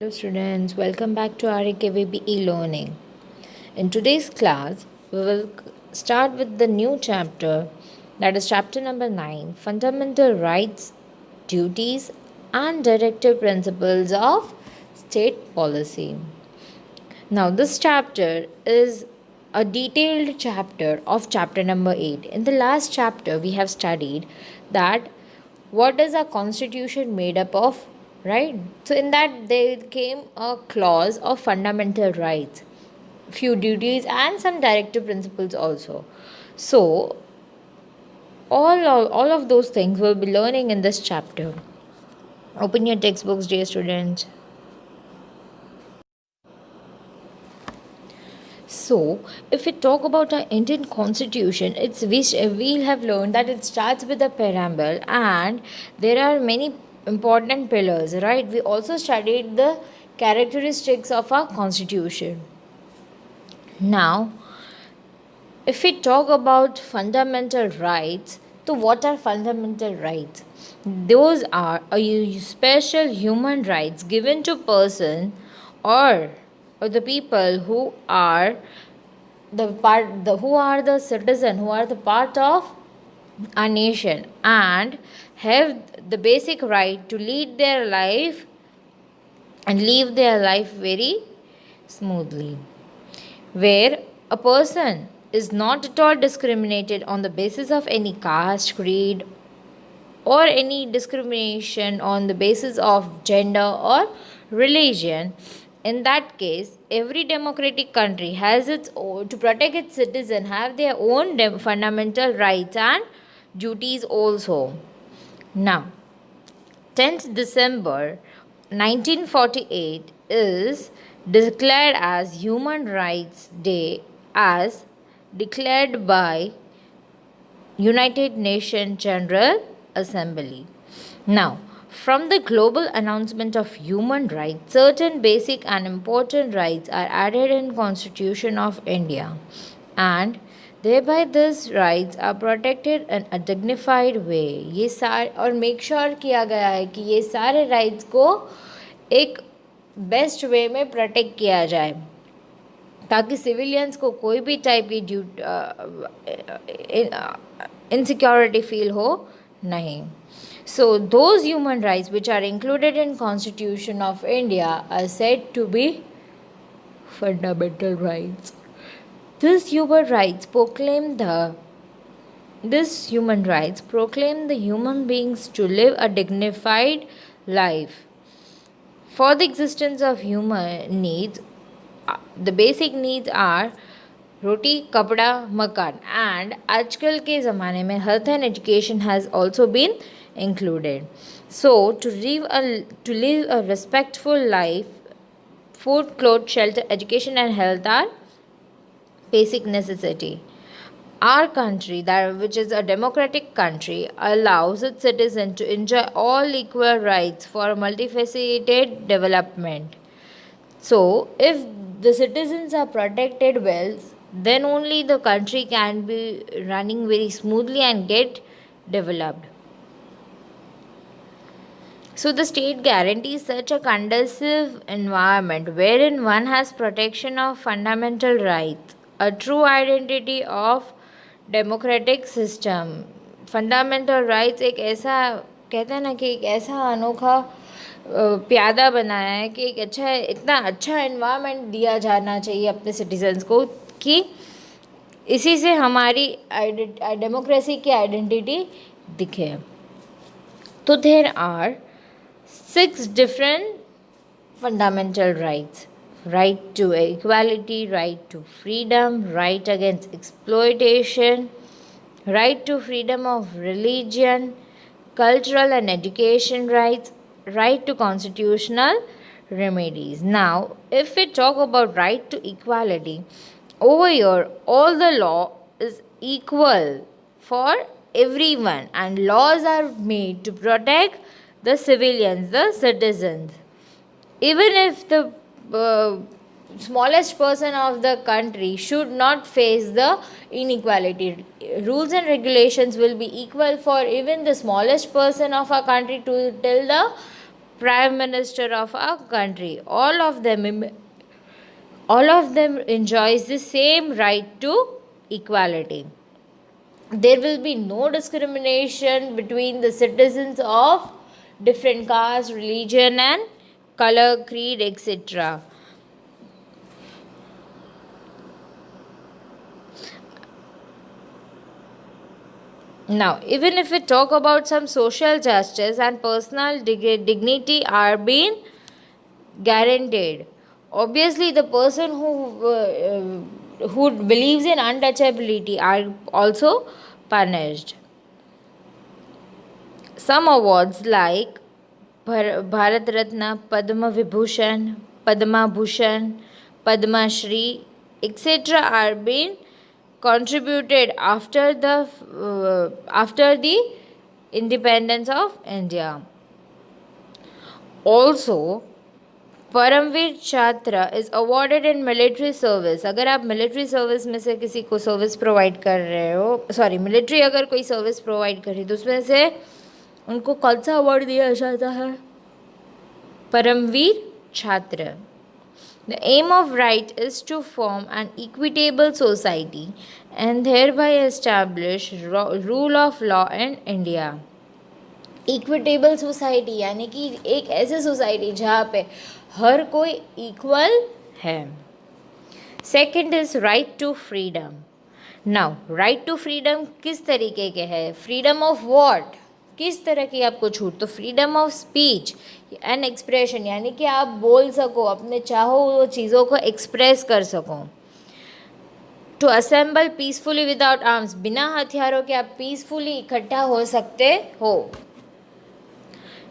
Hello students, welcome back to RAKVB e-learning. In today's class, we will start with the new chapter, that is chapter number 9, Fundamental Rights, Duties and Directive Principles of State Policy. Now, this chapter is a detailed chapter of chapter number 8. In the last chapter, we have studied that what is a constitution made up of, right? So, in that, there came a clause of fundamental rights, few duties, and some directive principles also. So, all of those things we'll be learning in this chapter. Open your textbooks, dear students. So, if we talk about our Indian Constitution, it's which we'll have learned that it starts with a preamble, and there are many important pillars, right? We also studied the characteristics of our Constitution. Now, if we talk about fundamental rights, so what are fundamental rights? Those are a special human rights given to person or the people who are who are the citizen, who are the part of a nation, and have the basic right to lead their life and live their life very smoothly, where a person is not at all discriminated on the basis of any caste, creed, or any discrimination on the basis of gender or religion. In that case, every democratic country has its own, to protect its citizens, have their own fundamental rights and duties also. Now, 10th December 1948 is declared as Human Rights Day as declared by United Nations General Assembly. Now, from the global announcement of human rights, certain basic and important rights are added in Constitution of India, and thereby these rights are protected in a dignified way. ये सारे और make sure किया गया है कि ये सारे rights को एक बेस्ट वे में प्रोटेक्ट किया जाए, ताकि सिविलियंस को कोई भी टाइप की इनसिक्योरिटी फील हो नहीं. So those human rights which are included in Constitution of India are said to be fundamental rights. These human rights proclaim the human beings to live a dignified life. For the existence of human needs, the basic needs are रोटी कपड़ा मकान, and आजकल के ज़माने में health and education has also been included. So to live a respectful life, food, clothes, shelter, education and health are basic necessity. Our country, that which is a democratic country, allows its citizens to enjoy all equal rights for multifaceted development. So, if the citizens are protected well, then only the country can be running very smoothly and get developed. So, the state guarantees such a conducive environment wherein one has protection of fundamental rights, a true identity of democratic system. Fundamental rights एक ऐसा कहते हैं ना कि एक ऐसा अनोखा प्यादा बनाया है कि एक अच्छा इतना अच्छा इन्वायरमेंट दिया जाना चाहिए अपने सिटीजन्स को कि इसी से हमारी डेमोक्रेसी की आइडेंटिटी दिखे. तो there are 6 different fundamental rights: right to equality, right to freedom, right against exploitation, right to freedom of religion, cultural and education rights, right to constitutional remedies. Now, if we talk about right to equality, over here, all the law is equal for everyone, and laws are made to protect the civilians, the citizens. Even if the smallest person of the country should not face the inequality, rules and regulations will be equal for even the smallest person of our country to till the prime minister of our country. All of them enjoys the same right to equality. There will be no discrimination between the citizens of different caste, religion, and color, creed, etc. Now, even if we talk about some social justice and personal dignity are being guaranteed. Obviously, the person who believes in untouchability are also punished. Some awards like Bharat Ratna, Padma Vibhushan, Padma Bhushan, Padma Shri, etc. are being contributed after the independence of India. Also, Paramvir छात्र is awarded in military service. अगर आप military service में से किसी को service provide कर रहे हो, सॉरी मिलिट्री अगर कोई सर्विस प्रोवाइड कर रही तो उसमें से उनको कौन सा अवार्ड दिया जाता है? परमवीर छात्र. The aim of right is to form an equitable society and thereby establish rule of law in India. Equitable society यानी कि एक ऐसी सोसाइटी जहाँ पे हर कोई इक्वल है. Second is right to freedom. Now right to freedom किस तरीके के है? Freedom of what? किस तरह की आपको छूट? तो freedom of speech and expression यानी कि आप बोल सको, अपने चाहो वो चीज़ों को एक्सप्रेस कर सको. To assemble peacefully without arms, बिना हथियारों के आप पीसफुली इकट्ठा हो सकते हो.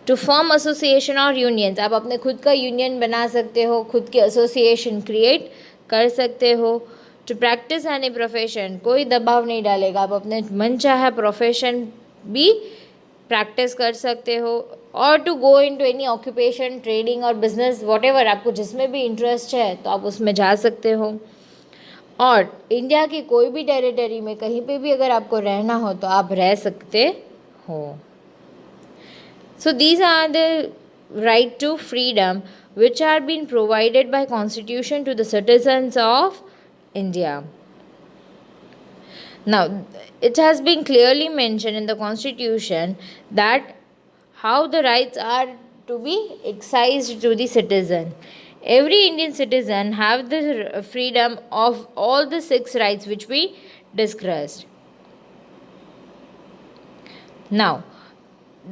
टू फॉर्म एसोसिएशन और यूनियंस, आप अपने खुद का यूनियन बना सकते हो, खुद की एसोसिएशन क्रिएट कर सकते हो. टू प्रैक्टिस एनी प्रोफेशन, कोई दबाव नहीं डालेगा, आप अपने मन चाहे प्रोफेशन भी प्रैक्टिस कर सकते हो. और to go in to any occupation, trading और बिजनेस, वॉट एवर आपको जिसमें भी इंटरेस्ट है तो आप उसमें जा सकते हो. और इंडिया की कोई भी टेरिटरी में कहीं पे भी अगर आपको रहना हो तो आप रह सकते हो. So these are the right to freedom which are being provided by Constitution to the citizens of India. Now it has been clearly mentioned in the Constitution that how the rights are to be exercised to the citizen. Every Indian citizen have the freedom of all the 6 rights which we discussed. Now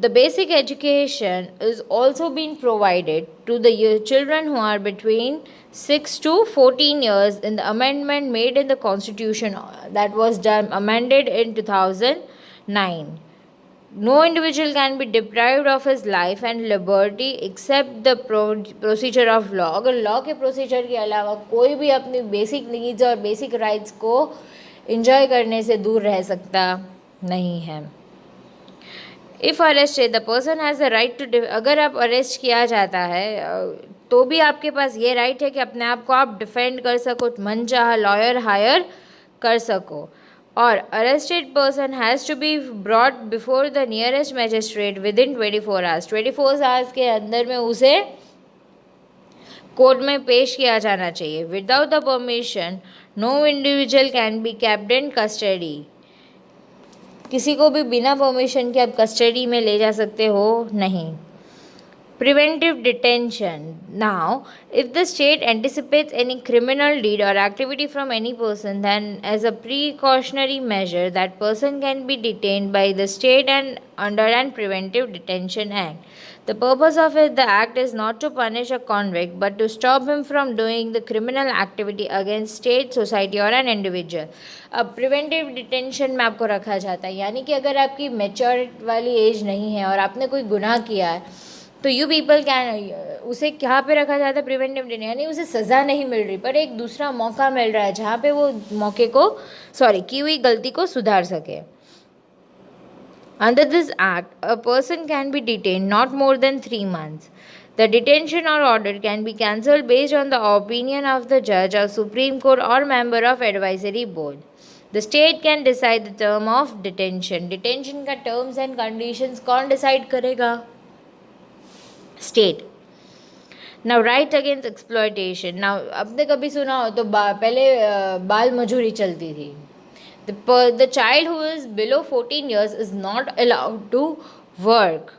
the basic education is also being provided to the children who are between 6 to 14 years in the amendment made in the constitution that was done amended in 2009. No individual can be deprived of his life and liberty except the procedure of law. अगर law के procedure के अलावा कोई भी अपनी basic needs और basic rights को enjoy करने से दूर रह सकता नहीं है. If arrested the person has the right to, अगर आप अरेस्ट किया जाता है तो भी आपके पास ये राइट है कि अपने आप को आप डिफेंड कर सको, मन चाह लॉयर हायर कर सको. और arrested person has to be brought before the nearest magistrate within 24 hours. 24 hours के अंदर में उसे कोर्ट में पेश किया जाना चाहिए. Without the permission no individual can be kept in custody. किसी को भी बिना परमिशन के आप कस्टडी में ले जा सकते हो नहीं. Preventive detention. Now if the state anticipates any criminal deed or activity from any person then as a precautionary measure that person can be detained by the state and under an preventive detention act. The purpose of the act is not to punish a convict but to stop him from doing the criminal activity against state, society or an individual. अब preventive detention में आपको रखा जाता है यानी कि अगर आपकी मेच्योर वाली एज नहीं है और आपने कोई गुनाह किया है तो यू पीपल कैन, उसे कहाँ पे रखा जाता है? Preventive detention. यानी उसे सज़ा नहीं मिल रही पर एक दूसरा मौका मिल रहा है जहाँ पे वो मौके को की हुई गलती को सुधार सके. Under this act, a person can be detained not more than 3 months. The detention or order can be cancelled based on the opinion of the judge of Supreme Court or member of advisory board. The state can decide the term of detention. Detention का terms and conditions कौन decide करेगा? State. Now right against exploitation. Now आपने कभी सुना हो तो पहले बाल मजूरी चलती थी. The child who is below 14 years is not allowed to work.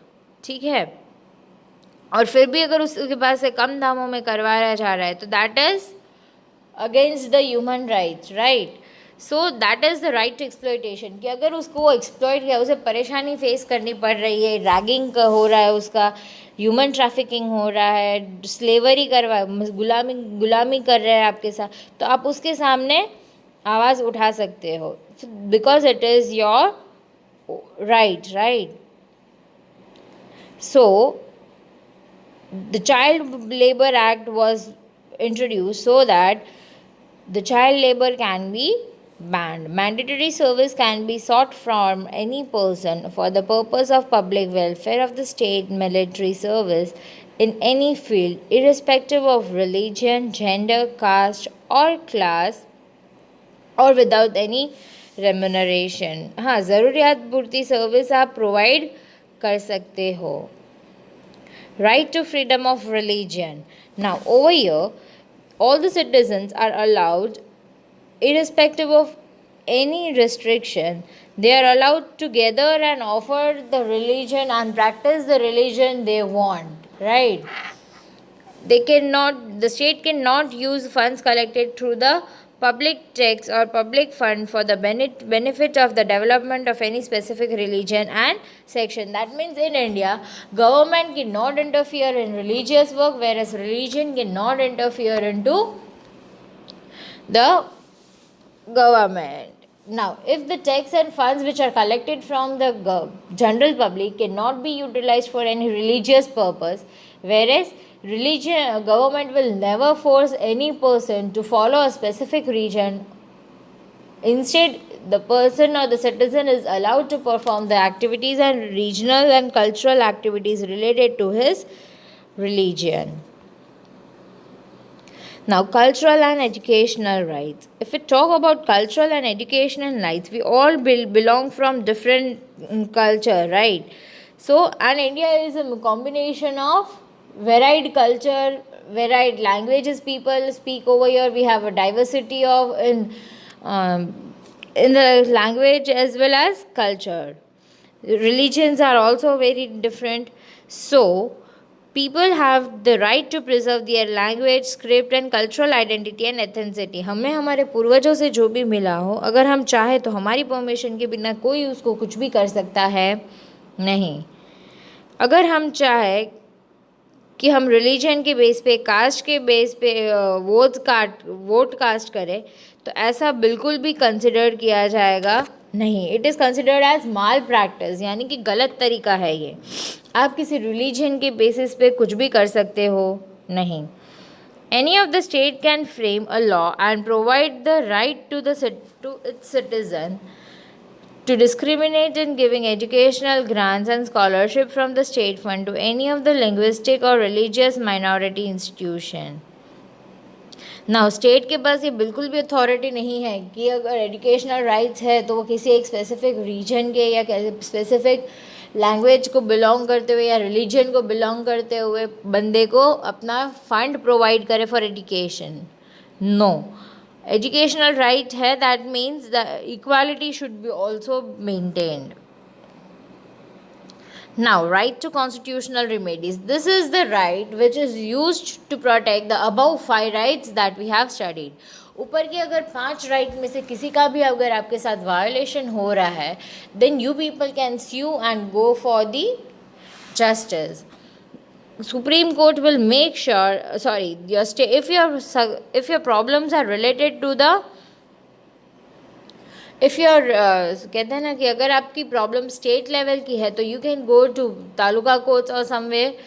ठीक है. और फिर भी अगर उसके पास से कम दामों में करवाया जा रहा है तो that is against the human rights, right. So that is the right to exploitation, कि अगर उसको वो एक्सप्लॉयट किया, उसे परेशानी फेस करनी पड़ रही है, रैगिंग हो रहा है उसका, ह्यूमन ट्रैफिकिंग हो रहा है, स्लेवरी करवा, गुलामी गुलामी कर रहे हैं आपके साथ, तो आप उसके सामने आवाज़ उठा सकते हो, because it is your right, right. So the Child Labor Act was introduced so that the child labor can be banned. Mandatory service can be sought from any person for the purpose of public welfare of the state military service in any field, irrespective of religion, gender, caste, or class, or without any remuneration. हाँ, ज़रूरियात पूर्ति service आप provide कर सकते हो. Right to freedom of religion. Now, over here, all the citizens are allowed, irrespective of any restriction, they are allowed to gather and offer the religion and practice the religion they want, right? The state cannot use funds collected through the public tax or public fund for the benefit of the development of any specific religion and section. That means in India, government cannot interfere in religious work, whereas religion cannot interfere into the government. Now, if the tax and funds which are collected from the general public cannot be utilized for any religious purpose, whereas religion government will never force any person to follow a specific region. Instead, the person or the citizen is allowed to perform the activities and regional and cultural activities related to his religion. Now, cultural and educational rights. If we talk about cultural and educational rights, we all belong from different culture, right? So, and India is a combination of varied culture, varied languages people speak over here. We have a diversity of in the language as well as culture. Religions are also very different. So, people have the right to preserve their language, script and cultural identity and ethnicity. हमें हमारे पूर्वजों से जो भी मिला हो, अगर हम चाहे तो हमारी परमिशन के बिना कोई उसको कुछ भी कर सकता है नहीं. अगर हम चाहे कि हम रिलीजन के बेस पे, कास्ट के बेस पे वोट कास्ट करें, तो ऐसा बिल्कुल भी कंसिडर किया जाएगा नहीं. It is considered as malpractice, यानी कि गलत तरीका है ये. आप किसी रिलीजन के बेसिस पे कुछ भी कर सकते हो नहीं. Any of the state can frame a law and provide the right to its citizen to discriminate in giving educational grants and scholarship from the state fund to any of the linguistic or religious minority institution. Now state के पास ये बिल्कुल भी authority नहीं है कि अगर educational rights है तो वो किसी एक स्पेसिफिक रीजन के या स्पेसिफिक लैंग्वेज को बिलोंग करते हुए या रिलीजन को बिलोंग करते हुए बंदे को अपना फंड प्रोवाइड करे for education. No. Educational right है, that means the equality should be also maintained. Now, right to constitutional remedies. This is the right which is used to protect the above 5 rights that we have studied. ऊपर के अगर 5 right में से किसी का भी अगर आपके साथ वायोलेशन हो रहा है, then you people can sue and go for the justice. Supreme Court will make sure, if your problems are related to the, if your कहते हैं ना कि अगर आपकी प्रॉब्लम स्टेट लेवल की है तो you can go to taluka courts or somewhere,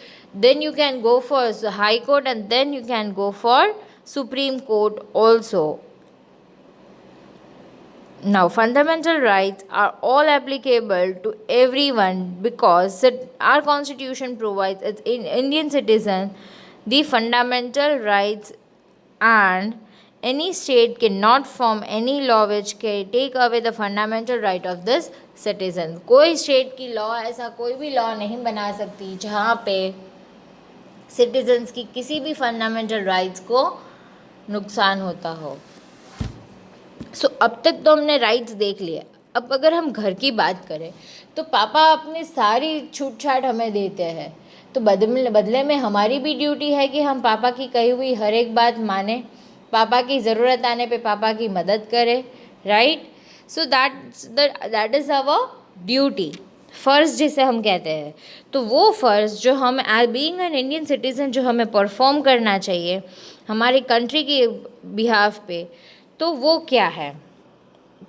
then you can go for high court and then you can go for supreme court also. Now, fundamental rights are all applicable to everyone because our constitution provides its Indian citizen the fundamental rights, and any state cannot form any law which can take away the fundamental right of this citizen. कोई state की law ऐसा कोई भी law नहीं बना सकती जहाँ पे सिटीजन्स की किसी भी फंडामेंटल राइट्स को नुकसान होता हो। अब तक तो हमने राइट्स देख लिए। अब अगर हम घर की बात करें तो पापा अपनी सारी छूट छाट हमें देते हैं, तो बदले में हमारी भी ड्यूटी है कि हम पापा की कही हुई हर एक बात माने, पापा की ज़रूरत आने पे पापा की मदद करें, right. So that is our duty, फ़र्ज़ जिसे हम कहते हैं। तो वो फ़र्ज़ जो हम बीइंग एन इंडियन सिटीज़न जो हमें परफॉर्म करना चाहिए हमारी कंट्री के बिहाफ पे, तो वो क्या है?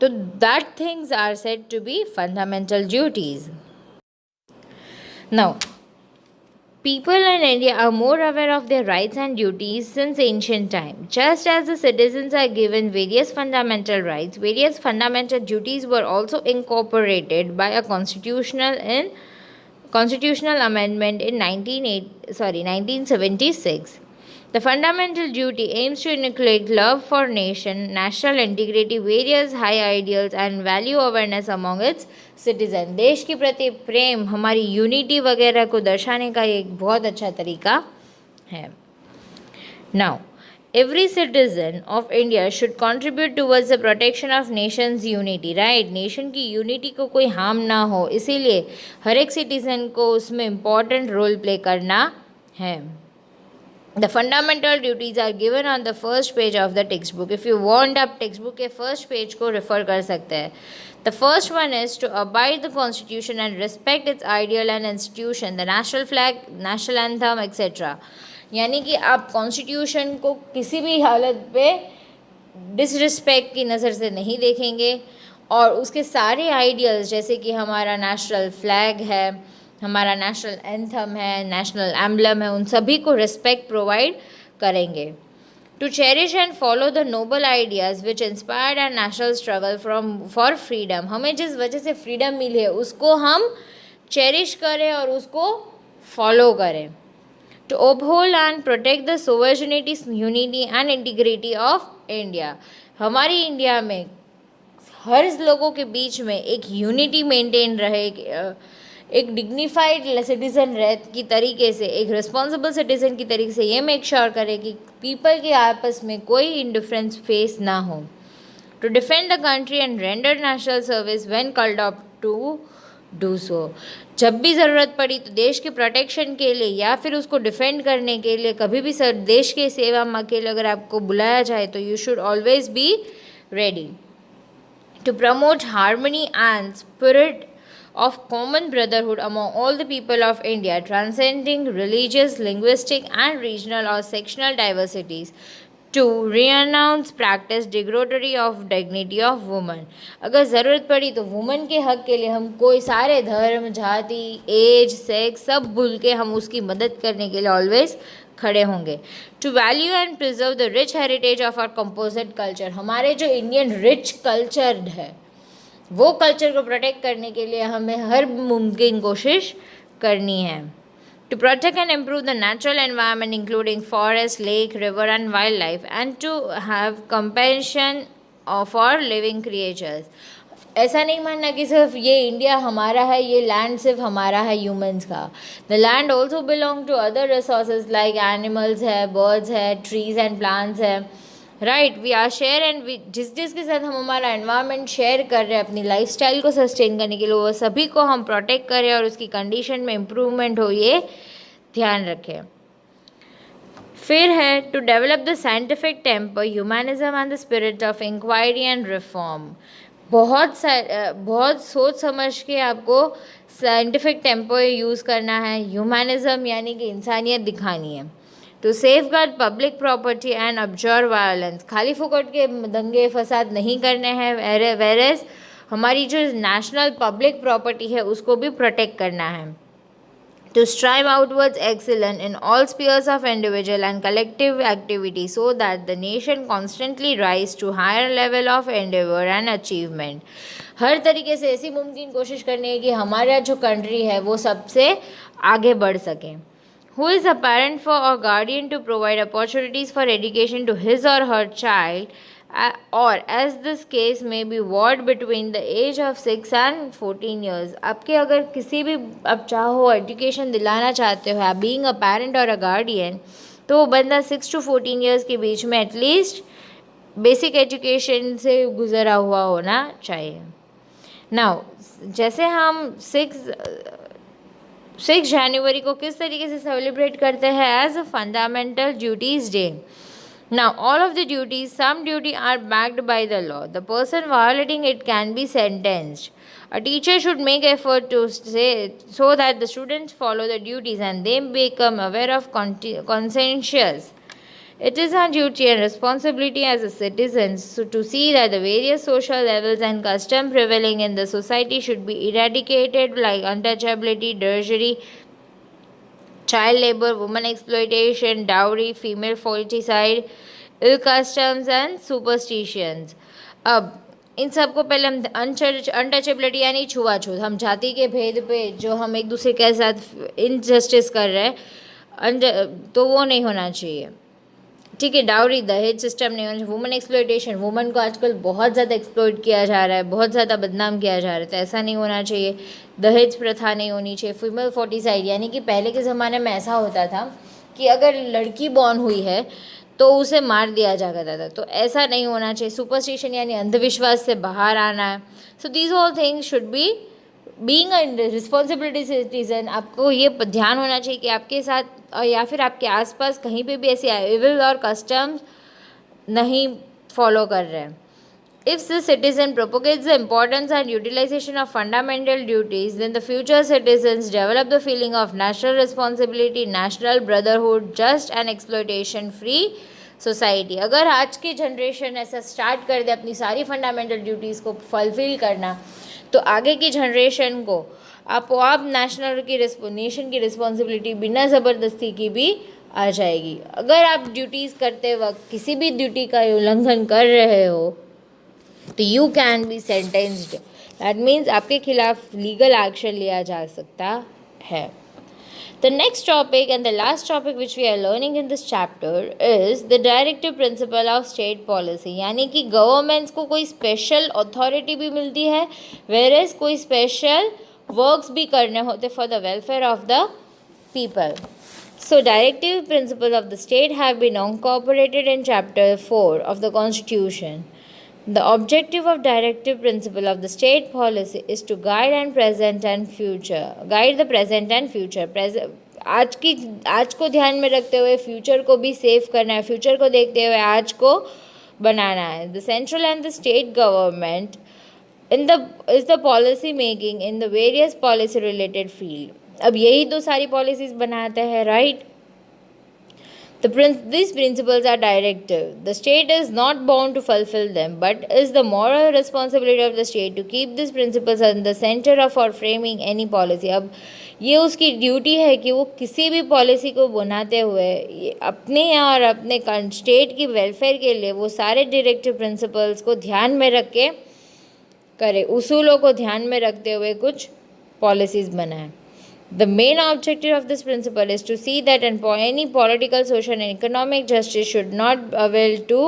तो that things are said to be fundamental duties. Now people in India are more aware of their rights and duties since ancient time. Just as the citizens are given various fundamental rights, various fundamental duties were also incorporated by a constitutional amendment in 1976. The fundamental duty aims to inculcate love for nation, national integrity, various high ideals and value awareness among its citizen. देश के प्रति प्रेम, हमारी unity वगैरह को दर्शाने का एक बहुत अच्छा तरीका है। Now, every citizen of India should contribute towards the protection of nation's unity, right? Nation की यूनिटी को कोई हार्म ना हो, इसीलिए हर एक सिटीजन को उसमें इम्पॉर्टेंट रोल प्ले करना है। The fundamental duties are given on the first page of the textbook. If you want, आप textbook के first page को refer कर सकते हैं। The first one is to abide the constitution and respect its ideal and institution, the national flag, national anthem, etc. यानी कि आप constitution को किसी भी हालत पे डिसरिस्पेक्ट की नज़र से नहीं देखेंगे, और उसके सारे आइडियल्स जैसे कि हमारा नेशनल फ्लैग है, हमारा नेशनल एंथम है, नेशनल एम्बलम है, उन सभी को रिस्पेक्ट प्रोवाइड करेंगे। To cherish and follow the noble ideas which inspired and national struggle for freedom, हमें जिस वजह से फ्रीडम मिली है उसको हम चेरिश करें और उसको फॉलो करें। To uphold and protect the sovereignty, unity and integrity of India, हमारी इंडिया में हर लोगों के बीच में एक यूनिटी मेंटेन रहे, एक डिग्निफाइड सिटीज़न की तरीके से, एक रिस्पॉन्सिबल सिटीज़न की तरीके से ये मेक श्योर करे कि पीपल के आपस में कोई इंडिफरेंस फेस ना हो। To defend the country and render national service when called up to do so, जब भी ज़रूरत पड़ी तो देश के प्रोटेक्शन के लिए या फिर उसको डिफेंड करने के लिए, कभी भी देश के सेवा के लिए अगर आपको बुलाया जाए तो you should always be ready. To promote harmony and spirit of common brotherhood among all the people of India, transcending religious, linguistic, and regional or sectional diversities. To renounce practice derogatory of dignity of woman, अगर ज़रूरत पड़ी तो woman के हक के लिए हम कोई सारे धर्म, जाति, एज, सेक्स सब भूल के हम उसकी मदद करने के लिए ऑलवेज खड़े होंगे। To value and preserve the rich heritage of our composite culture, हमारे जो इंडियन रिच कल्चर है वो कल्चर को प्रोटेक्ट करने के लिए हमें हर मुमकिन कोशिश करनी है। To protect and improve the natural environment including forest, lake, river and wildlife, and to have compassion for living creatures, ऐसा नहीं मानना कि सिर्फ ये इंडिया हमारा है, ये लैंड सिर्फ हमारा है ह्यूमंस का। The land also belong to other resources like animals है, बर्ड्स है, ट्रीज एंड प्लांट्स है, right. We are share and जिसके साथ हम हमारा एनवायरनमेंट शेयर कर रहे हैं अपनी लाइफस्टाइल को सस्टेन करने के लिए, वो सभी को हम प्रोटेक्ट करें और उसकी कंडीशन में इम्प्रूवमेंट हो, ये ध्यान रखें। फिर है to develop the scientific temper, humanism and the spirit of inquiry and reform, बहुत सोच समझ के आपको साइंटिफिक टेम्पर यूज़ करना है। ह्यूमनिज्म यानी कि इंसानियत दिखानी है। To safeguard public property and observe violence, खाली फुकट के दंगे फसाद नहीं करने हैं, वेरेज हमारी जो नेशनल पब्लिक प्रॉपर्टी है उसको भी प्रोटेक्ट करना है। To strive outwards excellence in all spheres of individual and collective activity so that the nation constantly rise to higher level of endeavour and achievement, हर तरीके से ऐसी मुमकिन कोशिश करनी है कि हमारा जो कंट्री है वो सबसे आगे बढ़ सके। Who is a parent for or guardian to provide opportunities for education to his or her child or as this case may be what between the age of 6 and 14 years. आपके अगर किसी भी आप चाहो एजुकेशन दिलाना चाहते हो आप बीइंग अ पेरेंट और अ गार्डियन, तो वो बंदा 6 to 14 ईयर्स के बीच में एटलीस्ट बेसिक एजुकेशन से गुजरा हुआ होना चाहिए. नाउ जैसे हम 6 जनवरी को किस तरीके से सेलिब्रेट करते हैं as a fundamental duties day. Now, all of the duties, some duty are backed by the law. The person violating it can be sentenced. A teacher should make effort to say so that the students follow the duties and they become aware of conscientious. It is our duty and responsibility as a citizens to see that the various social levels and custom prevailing in the society should be eradicated, like untouchability, drudgery, child labor, woman exploitation, dowry, female foeticide, ill customs and superstitions. अब इन सब को पहले हम untouchability यानी छुआछूत, हम जाति के भेद पे जो हम एक दूसरे के साथ इनजस्टिस कर रहे हैं तो वो नहीं होना चाहिए. ठीक है. डाउरी दहेज सिस्टम नहीं होना चाहिए. वुमन एक्सप्लॉयटेशन, वुमन को आजकल बहुत ज़्यादा एक्सप्लॉइट किया जा रहा है, बहुत ज़्यादा बदनाम किया जा रहा है, तो ऐसा नहीं होना चाहिए. दहेज प्रथा नहीं होनी चाहिए. फीमेल फोर्टिसाइड यानी कि पहले के ज़माने में ऐसा होता था कि अगर लड़की बॉर्न हुई है तो उसे मार दिया जा करता था, तो ऐसा नहीं होना चाहिए. सुपरस्टिशन यानी अंधविश्वास से बाहर आना है. So these all things should be being a responsibility citizen. आपको ये ध्यान होना चाहिए कि आपके साथ या फिर आपके आसपास कहीं पे भी ऐसे इविल और कस्टम्स नहीं फॉलो कर रहे हैं. If the citizen propagates the importance and utilization of fundamental duties, then the future citizens develop the feeling of national responsibility, national brotherhood, just and exploitation-free society. अगर आज की जनरेशन ऐसा start कर दे अपनी सारी फंडामेंटल ड्यूटीज़ को fulfil करना, तो आगे की जनरेशन को आप नेशन की रिस्पॉन्सिबिलिटी बिना ज़बरदस्ती की भी आ जाएगी. अगर आप ड्यूटीज़ करते वक्त किसी भी ड्यूटी का उल्लंघन कर रहे हो तो you can be sentenced. That means आपके खिलाफ लीगल एक्शन लिया जा सकता है. The next topic and the last topic which we are learning in this chapter is the directive principle of state policy. यानी कि गवर्नमेंट्स को कोई स्पेशल अथॉरिटी भी मिलती है, whereas कोई स्पेशल वर्क्स भी करने होते for the welfare of the people. So directive principles of the state have been incorporated in chapter 4 of the constitution. The objective of directive principle of the state policy is to guide the present and future. आज को ध्यान में रखते हुए future को भी save करना है, फ्यूचर को देखते हुए आज को बनाना है. The central and the state government is the policy making in the various policy related field. अब यही तो सारी पॉलिसीज बनाते हैं, right. These principles are directive. The state is not bound to fulfill them, but is the moral responsibility of the state to keep these principles in the center of or framing any policy. अब ये उसकी duty है कि वो किसी भी policy को बनाते हुए अपने और अपने स्टेट की वेलफेयर के लिए वो सारे डायरेक्टिव प्रिंसिपल्स को ध्यान में रख के करे, उसूलों को ध्यान में रखते हुए कुछ पॉलिसीज़ बनाए. The main objective of this principle is to see that any political, social and economic justice should not avail to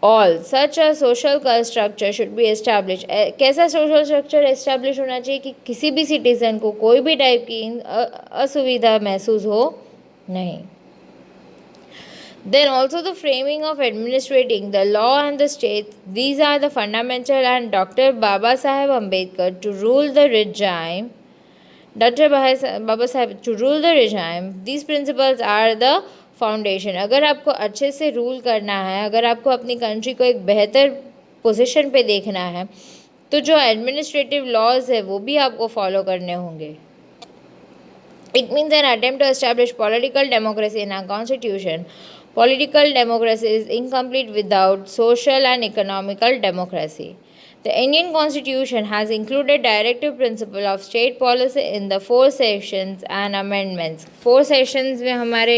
all. Such a social structure should be established. कैसा social structure establish होना चाहिए कि किसी भी citizen को कोई भी type की असुविधा महसूस हो नहीं. Then also the framing of administrating the law and the state. These are the fundamental and Dr. Baba Saheb Ambedkar to rule the regime. To rule the regime, these principles are the foundation. अगर आपको अच्छे से rule करना है, अगर आपको अपनी country को एक बेहतर पोजीशन पे देखना है, तो जो एडमिनिस्ट्रेटिव लॉज है वो भी आपको फॉलो करने होंगे. It means an attempt to establish political democracy in our constitution. Political democracy is incomplete without social and economical democracy. The Indian Constitution has included directive principle of state policy in the 4 sections and amendments. 4 sections में हमारे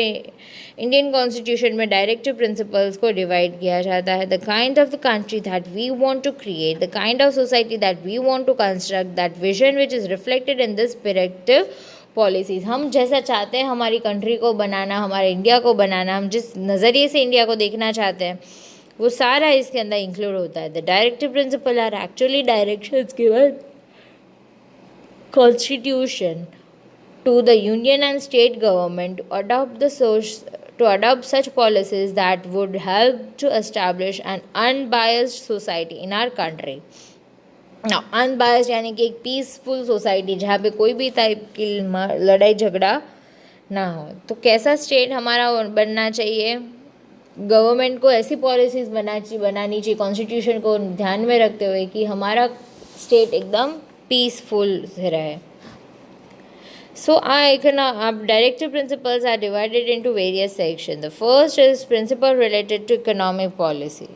Indian Constitution में directive principles को divide किया जाता है. The kind of the country that we want to create, the kind of society that we want to construct, that vision which is reflected in this directive policies. हम जैसा चाहते हैं हमारी country को बनाना, हमारे इंडिया को बनाना, हम जिस नज़रिए से इंडिया को देखना चाहते हैं, वो सारा इसके अंदर इंक्लूड होता है. The directive principle are actually directions given constitution to the union and state government to adopt such policies that would help to establish an unbiased society in our country. Now, unbiased यानी कि एक peaceful society जहाँ पे कोई भी type की लड़ाई झगड़ा ना हो. तो कैसा स्टेट हमारा बनना चाहिए? गवर्नमेंट को ऐसी पॉलिसीज़ बनानी चाहिए कॉन्स्टिट्यूशन को ध्यान में रखते हुए कि हमारा स्टेट एकदम पीसफुल से रहे. So, our directive principles are divided into various sections. The first is principle related to economic policy.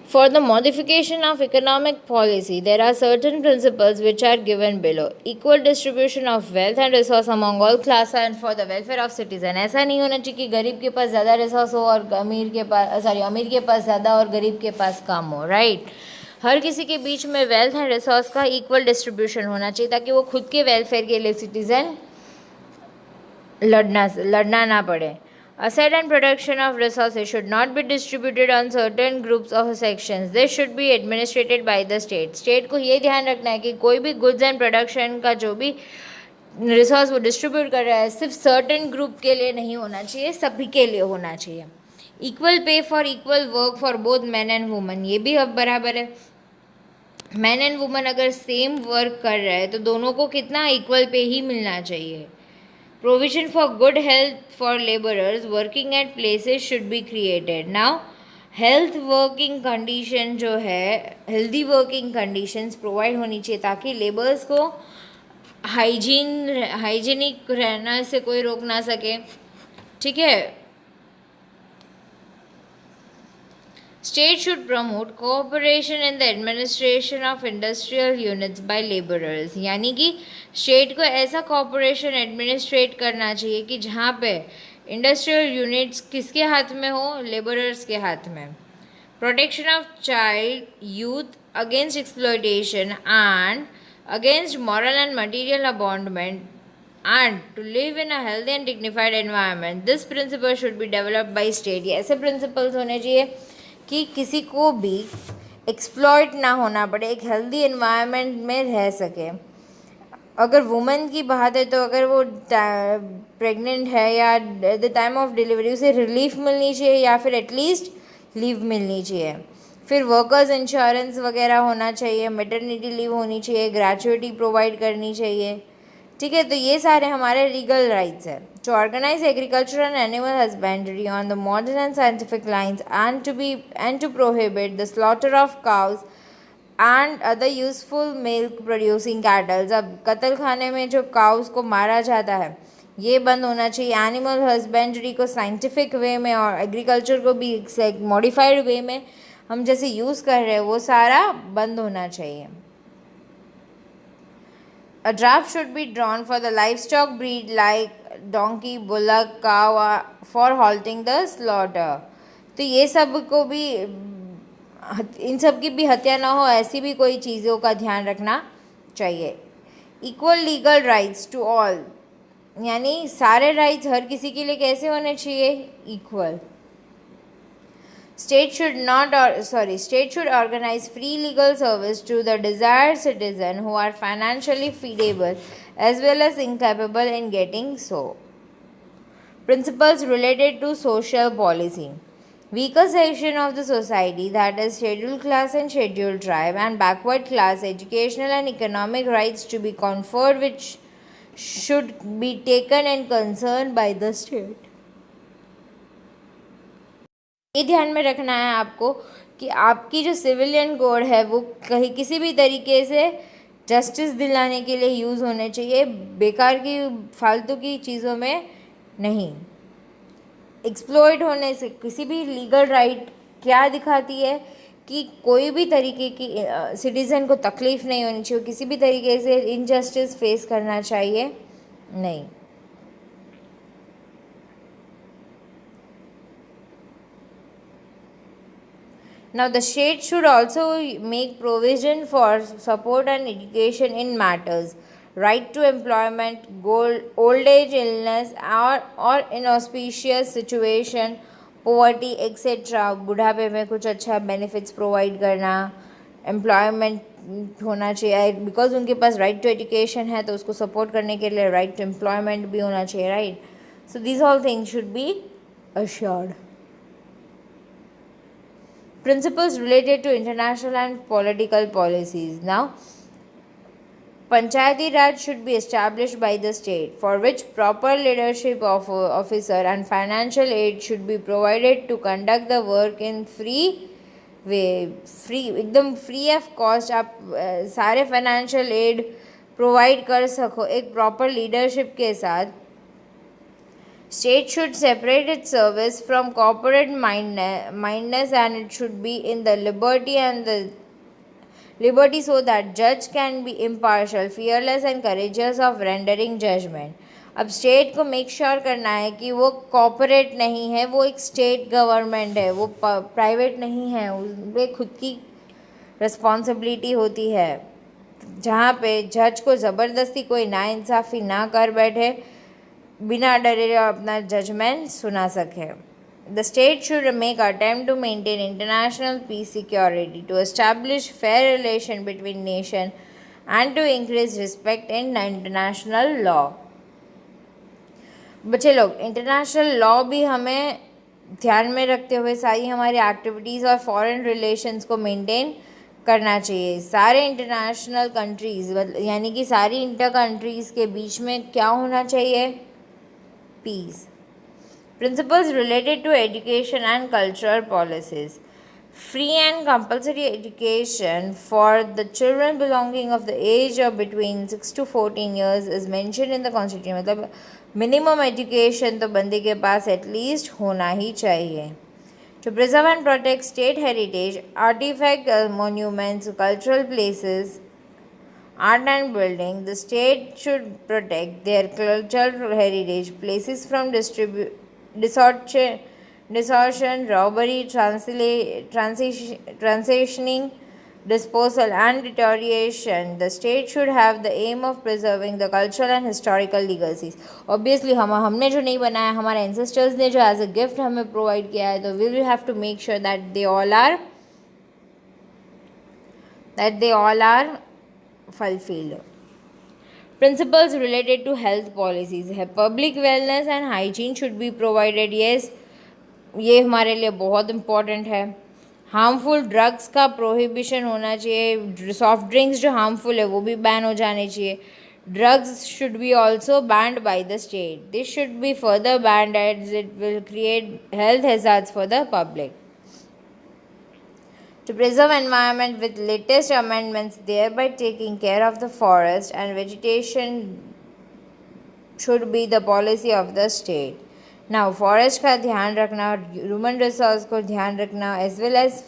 For the modification of economic policy, there are certain principles which are given below. Equal distribution of wealth and resource among all classes and for the welfare of citizen. ऐसा नहीं होना चाहिए कि गरीब के पास ज़्यादा resource हो और अमीर के पास ज़्यादा और गरीब के पास कम हो, राइट. हर किसी के बीच में वेल्थ एंड रिसोर्स का इक्वल डिस्ट्रीब्यूशन होना चाहिए ताकि वो खुद के वेलफेयर के लिए सिटीजन लड़ना ना पड़े. Asset and production of resources should not be distributed on certain groups or sections. This should be administrated by the state. State को ये ध्यान रखना है कि कोई भी गुड्स एंड प्रोडक्शन का जो भी रिसोर्स वो डिस्ट्रीब्यूट कर रहा है सिर्फ सर्टेन ग्रुप के लिए नहीं होना चाहिए, सभी के लिए होना चाहिए. Equal pay for equal work for both man and woman, ये भी अब बराबर है. मैन एंड वुमन अगर सेम वर्क कर रहे हैं तो दोनों को कितना इक्वल पे ही मिलना चाहिए. Provision for good health for laborers working at places should be created. Now, health working condition जो है healthy working conditions provide होनी चाहिए ताकि लेबर्स को हाइजीनिक रहना से कोई रोक ना सके. ठीक है. State should promote cooperation in the administration of industrial units by laborers. यानी कि स्टेट को ऐसा कॉपरेशन एडमिनिस्ट्रेट करना चाहिए कि जहाँ पे इंडस्ट्रियल यूनिट्स किसके हाथ में हो? लेबरर्स के हाथ में. Protection of child youth against exploitation and against moral and material abandonment and to live in a healthy and dignified environment. This principle should be developed by state. ये ऐसे principles होने चाहिए कि किसी को भी एक्सप्लॉइट ना होना पड़े, एक हेल्दी एनवायरनमेंट में रह सके. अगर वुमेन की बात है तो अगर वो प्रेग्नेंट है या at the time of delivery उसे रिलीफ मिलनी चाहिए या फिर एटलीस्ट लीव मिलनी चाहिए. फिर वर्कर्स इंश्योरेंस वगैरह होना चाहिए, मेटर्निटी लीव होनी चाहिए, ग्रेचुइटी प्रोवाइड करनी चाहिए. ठीक है. तो ये सारे हमारे लीगल राइट्स हैं. To organise agriculture and animal husbandry on the modern and scientific lines and to prohibit the slaughter of cows and other useful milk producing cattles. अब कत्ल खाने में जो काउस को मारा जाता है ये बंद होना चाहिए. एनिमल हस्बेंड्री को साइंटिफिक वे में और एग्रीकल्चर को भी एक मॉडिफाइड वे में हम जैसे यूज़ कर रहे हैं वो सारा बंद होना चाहिए. A draft should be drawn for the livestock breed like donkey, bullock, cow for halting the slaughter. तो ये सब को भी इन सब की भी हत्या ना हो ऐसी भी कोई चीज़ों का ध्यान रखना चाहिए. Equal legal rights to all यानी सारे राइट्स हर किसी के लिए कैसे होने चाहिए? Equal. State should organize free legal service to the desired citizen who are financially feeble as well as incapable in getting so. Principles related to social policy. Weaker section of the society, that is scheduled class and scheduled tribe and backward class, educational and economic rights to be conferred which should be taken in concern by the state. ये ध्यान में रखना है आपको कि आपकी जो civilian code है वो कहीं किसी भी तरीके से जस्टिस दिलाने के लिए यूज़ होने चाहिए, बेकार की फालतू की चीज़ों में नहीं. एक्सप्लॉइट होने से किसी भी लीगल राइट क्या दिखाती है कि कोई भी तरीके की सिटीज़न को तकलीफ़ नहीं होनी चाहिए, किसी भी तरीके से इनजस्टिस फेस करना चाहिए नहीं. Now, the state should also make provision for support and education in matters right to employment, old age, illness, or inauspicious situation poverty etcetera, बुढ़ापे में कुछ अच्छा बेनिफिट्स प्रोवाइड करना, एम्प्लॉयमेंट होना चाहिए, बिकॉज उनके पास राइट टू एजुकेशन है तो उसको सपोर्ट करने के लिए राइट टू एम्प्लॉयमेंट भी होना चाहिए, right. So these all things should be assured. Principles related to international and political policies. Now, Panchayati Raj should be established by the state, for which proper leadership of officer and financial aid should be provided to conduct the work in free way free एकदम free of cost आप सारे financial aid provide कर सको एक proper leadership के साथ. State should separate its service from corporate mindedness, and it should be in the liberty so that judge can be impartial, fearless and courageous of rendering judgment. अब state को make sure करना है कि वो corporate नहीं है, वो एक स्टेट गवर्नमेंट है, वो प्राइवेट नहीं है, उसमें खुद की रिस्पॉन्सिबिलिटी होती है, जहाँ पे जज को ज़बरदस्ती कोई नाइंसाफ़ी ना कर बैठे, बिना डरे अपना जजमेंट सुना सके. The state should make attempt to maintain international peace security, to establish fair relation between nation and to increase respect in international law. बच्चे लोग इंटरनेशनल लॉ भी हमें ध्यान में रखते हुए सारी हमारी एक्टिविटीज़ और फॉरेन रिलेशंस को मेंटेन करना चाहिए. सारे इंटरनेशनल कंट्रीज़ यानी कि सारी इंटर कंट्रीज़ के बीच में क्या होना चाहिए? Piece. Principles related to education and cultural policies. Free and compulsory education for the children belonging of the age of between 6 to 14 years is mentioned in the constitution. मतलब minimum education तो बंदे के पास at least होना ही चाहिए. To preserve and protect state heritage, artifact monuments, cultural places, art and building, the state should protect their cultural heritage places from distortion, robbery, transitioning, disposal and deterioration. The state should have the aim of preserving the cultural and historical legacies. Obviously हमने जो नहीं बनाया, हमारे ancestors ने जो as a gift हमें provide किया है, तो we will have to make sure that they all are fulfilled. Principles related to health policies है. Public wellness and hygiene should be provided. Yes, ये हमारे लिए बहुत इम्पॉर्टेंट है. हार्मफुल ड्रग्स का प्रोहिबिशन होना चाहिए. सॉफ्ट ड्रिंक्स जो हार्मफुल है वो भी बैन हो जाने चाहिए. Drugs should be also banned by the state. This should be further banned as it will create health hazards for the public. To preserve environment with latest amendments, thereby taking care of the forest and vegetation should be the policy of the state. Now, forest का ध्यान रखना, human resource को ध्यान रखना, as well as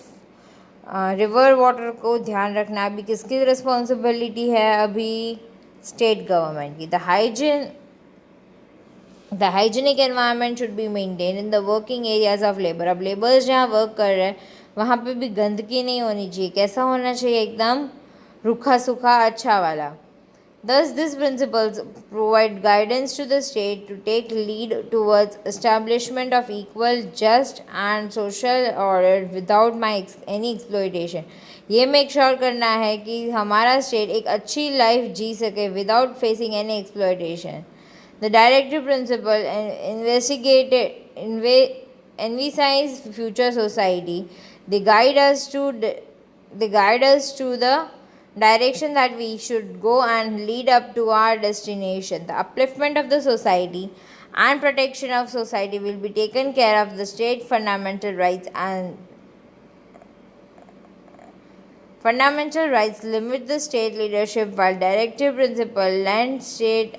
river water को ध्यान रखना अभी किसकी रिस्पॉन्सिबिलिटी है? अभी स्टेट गवर्नमेंट की. The hygienic environment should be maintained in the working areas of labor. अब लेबर्स जहाँ वर्क कर रहे हैं वहाँ पे भी गंदगी नहीं होनी चाहिए. कैसा होना चाहिए? एकदम रूखा सूखा अच्छा वाला. Thus, these principles provide guidance to the state to take lead towards establishment of equal, just and social order without any exploitation. ये मेक श्योर करना है कि हमारा स्टेट एक अच्छी लाइफ जी सके without facing any exploitation. The directive principle envisage future society. They guide us to the direction that we should go and lead up to our destination. The upliftment of the society and protection of society will be taken care of the state fundamental rights, and fundamental rights limit the state leadership while directive principle lend state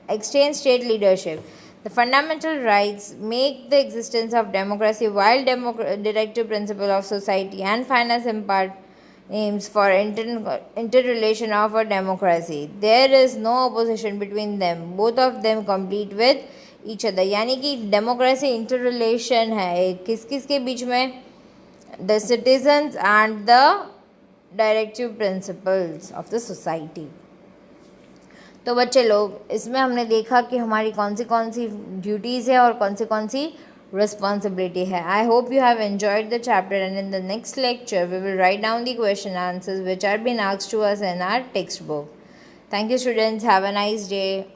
extend state leadership. The fundamental rights make the existence of democracy while directive principle of society and finance impart aims for interrelation of a democracy. There is no opposition between them. Both of them complete with each other. यानी कि democracy interrelation है किस किस के बीच में? The citizens and the directive principles of the society. तो बच्चे लोग, इसमें हमने देखा कि हमारी कौन सी ड्यूटीज़ है और कौन सी responsibility है. I hope you have enjoyed the chapter, and in the next lecture we will write down the question answers which are being asked to us in our textbook. Thank you students. Have a nice day.